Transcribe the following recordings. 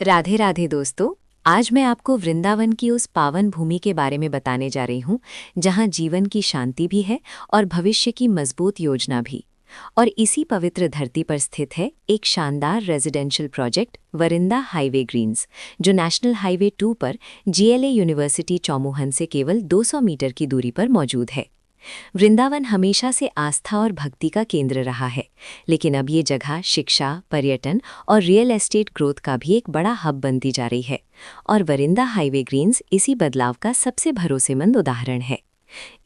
राधे राधे दोस्तों। आज मैं आपको वृंदावन की उस पावन भूमि के बारे में बताने जा रही हूँ जहाँ जीवन की शांति भी है और भविष्य की मजबूत योजना भी। और इसी पवित्र धरती पर स्थित है एक शानदार residential project Varinda highway greens, जो नेशनल हाईवे 2 पर जीएलए यूनिवर्सिटी चौमुहन से केवल 200 मीटर की दूरी पर मौजूद है। वृंदावन हमेशा से आस्था और भक्ति का केंद्र रहा है, लेकिन अब ये जगह शिक्षा, पर्यटन और रियल एस्टेट ग्रोथ का भी एक बड़ा हब बनती जा रही है। और वरिंदा हाईवे ग्रीन्स इसी बदलाव का सबसे भरोसेमंद उदाहरण है।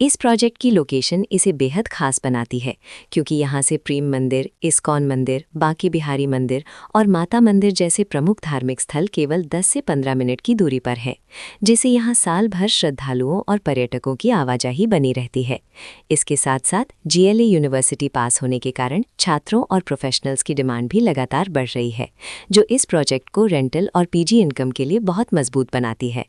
इस प्रोजेक्ट की लोकेशन इसे बेहद खास बनाती है, क्योंकि यहाँ से प्रेम मंदिर, इस्कॉन मंदिर, बांके बिहारी मंदिर और माता मंदिर जैसे प्रमुख धार्मिक स्थल केवल 10 से 15 मिनट की दूरी पर है, जिससे यहाँ साल भर श्रद्धालुओं और पर्यटकों की आवाजाही बनी रहती है। इसके साथ साथ जीएलए यूनिवर्सिटी पास होने के कारण छात्रों और प्रोफेशनल्स की डिमांड भी लगातार बढ़ रही है, जो इस प्रोजेक्ट को रेंटल और पीजी इनकम के लिए बहुत मजबूत बनाती है।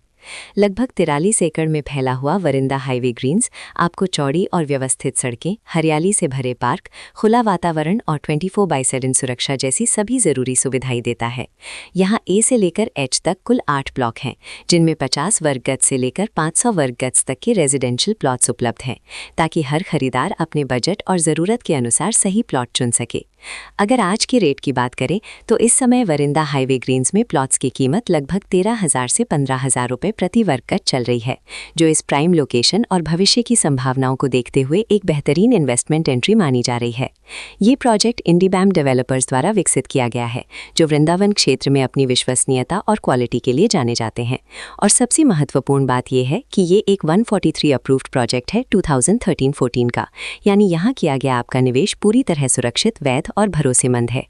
लगभग 43 एकड़ में फैला हुआ वरिंदा हाईवे ग्रीन्स आपको चौड़ी और व्यवस्थित सड़कें, हरियाली से भरे पार्क, खुला वातावरण और 24/7 सुरक्षा जैसी सभी जरूरी सुविधाएं देता है। यहाँ ए से लेकर एच तक कुल 8 ब्लॉक हैं, जिनमें 50 वर्ग गज से लेकर 500 वर्ग गज तक के रेजिडेंशियल प्लॉट्स उपलब्ध हैं, ताकि हर खरीदार अपने बजट और ज़रूरत के अनुसार सही प्लॉट चुन सके। अगर आज के रेट की बात करें तो इस समय वरिंदा हाईवे ग्रीन्स में प्लॉट्स की कीमत लगभग 13,000 से 15,000 रुपये प्रति वर्ग गज चल रही है, जो इस प्राइम लोकेशन और भविष्य की संभावनाओं को देखते हुए एक बेहतरीन इन्वेस्टमेंट एंट्री मानी जा रही है। ये प्रोजेक्ट इंडीबैम डेवलपर्स द्वारा विकसित किया गया है, जो वृंदावन क्षेत्र में अपनी विश्वसनीयता और क्वालिटी के लिए जाने जाते हैं। और सबसे महत्वपूर्ण बात यह है कि ये एक 143 अप्रूव्ड प्रोजेक्ट है 2013-14 का, यानी यहाँ किया गया आपका निवेश पूरी तरह सुरक्षित, वैध और भरोसेमंद है।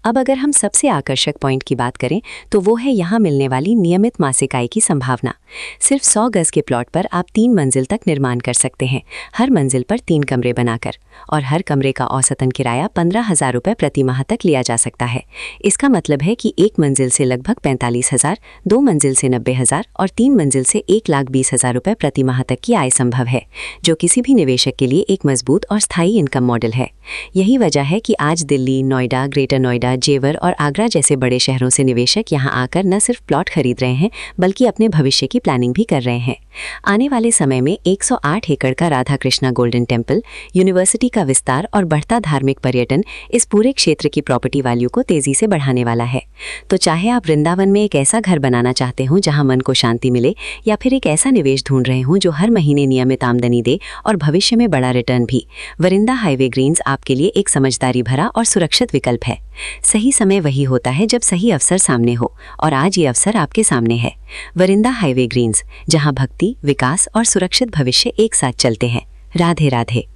अब अगर हम सबसे आकर्षक पॉइंट की बात करें तो वो है यहाँ मिलने वाली नियमित मासिक आय की संभावना। सिर्फ 100 गज के प्लॉट पर आप 3 मंजिल तक निर्माण कर सकते हैं, हर मंजिल पर 3 कमरे बनाकर, और हर कमरे का औसतन किराया 15,000 रुपये प्रति माह तक लिया जा सकता है। इसका मतलब है कि 1 मंजिल से लगभग 45,000, 2 मंजिल से 90,000 और 3 मंजिल से 1,20,000 रुपये प्रति माह तक की आय संभव है, जो किसी भी निवेशक के लिए एक मजबूत और स्थायी इनकम मॉडल है। यही वजह है कि आज दिल्ली, नोएडा, ग्रेटर नोएडा, जेवर और आगरा जैसे बड़े शहरों से निवेशक यहां आकर न सिर्फ प्लॉट खरीद रहे हैं, बल्कि अपने भविष्य की प्लानिंग भी कर रहे हैं। आने वाले समय में 108 एकड़ का Radha Krishna golden temple, university का विस्तार और बढ़ता धार्मिक पर्यटन इस पूरे क्षेत्र की प्रॉपर्टी वैल्यू को तेजी से बढ़ाने वाला है। तो चाहे आप वृंदावन में एक ऐसा घर बनाना चाहते हो जहां मन को शांति मिले, या फिर एक ऐसा निवेश ढूंढ रहे हो जो हर महीने नियमित आमदनी दे और भविष्य में बड़ा रिटर्न भी, वरिंदा हाईवे ग्रीन्स आपके लिए एक समझदारी भरा और सुरक्षित विकल्प है। सही समय वही होता है जब सही अवसर सामने हो, और आज ये अवसर आपके सामने है। वरिंदा हाईवे ग्रीन्स, जहां भक्ति, विकास और सुरक्षित भविष्य एक साथ चलते हैं। राधे राधे।